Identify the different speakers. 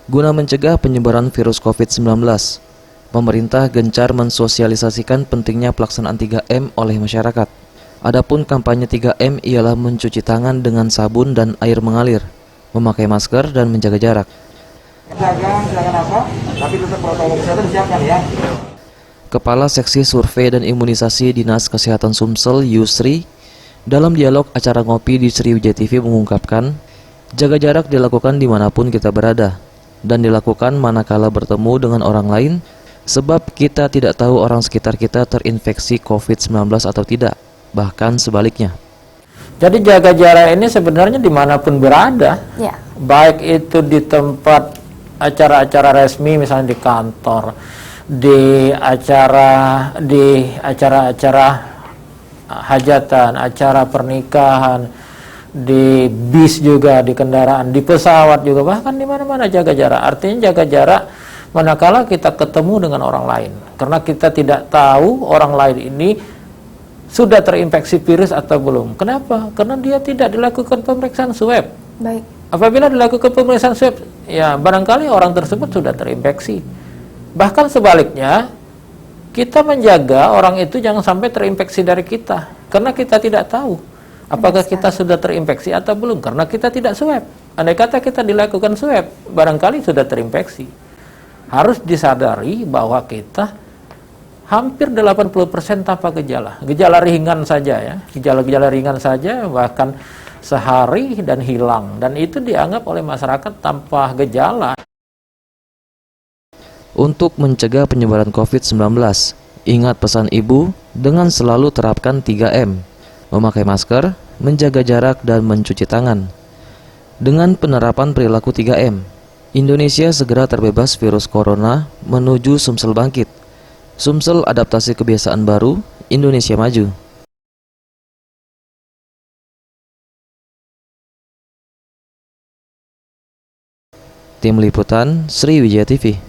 Speaker 1: Guna mencegah penyebaran virus COVID-19, pemerintah gencar mensosialisasikan pentingnya pelaksanaan 3M oleh masyarakat. Adapun kampanye 3M ialah mencuci tangan dengan sabun dan air mengalir, memakai masker dan menjaga jarak.
Speaker 2: Tapi tetap protokol kesehatan disiapkan ya.
Speaker 1: Kepala Seksi Survei dan Imunisasi Dinas Kesehatan Sumsel, Yusri, dalam dialog acara ngopi di Sriwijaya TV mengungkapkan, jaga jarak dilakukan dimanapun kita berada, dan dilakukan manakala bertemu dengan orang lain, sebab kita tidak tahu orang sekitar kita terinfeksi COVID-19 atau tidak, bahkan sebaliknya.
Speaker 3: Jadi jaga jarak ini sebenarnya dimanapun berada,
Speaker 4: Ya.
Speaker 3: baik itu di tempat acara-acara resmi, misalnya di kantor, di acara-acara hajatan, acara pernikahan, di bis juga, di kendaraan, di pesawat juga, bahkan di mana-mana jaga jarak. Artinya jaga jarak manakala kita ketemu dengan orang lain, karena kita tidak tahu orang lain ini sudah terinfeksi virus atau belum. Kenapa? Karena dia tidak dilakukan pemeriksaan swab.
Speaker 4: Baik.
Speaker 3: Apabila dilakukan pemeriksaan swab, ya barangkali orang tersebut sudah terinfeksi. Bahkan sebaliknya, kita menjaga orang itu jangan sampai terinfeksi dari kita, karena kita tidak tahu apakah kita sudah terinfeksi atau belum, karena kita tidak swab. Andai kata kita dilakukan swab, barangkali sudah terinfeksi. Harus disadari bahwa kita hampir 80% tanpa gejala. Gejala ringan saja ya. Gejala-gejala ringan saja, bahkan sehari dan hilang. Dan itu dianggap oleh masyarakat tanpa gejala.
Speaker 1: Untuk mencegah penyebaran COVID-19, ingat pesan ibu dengan selalu terapkan 3M, memakai masker, menjaga jarak, dan mencuci tangan. Dengan penerapan perilaku 3M, Indonesia segera terbebas virus corona menuju Sumsel bangkit. Sumsel adaptasi kebiasaan baru, Indonesia maju. Tim Liputan Sriwijaya TV.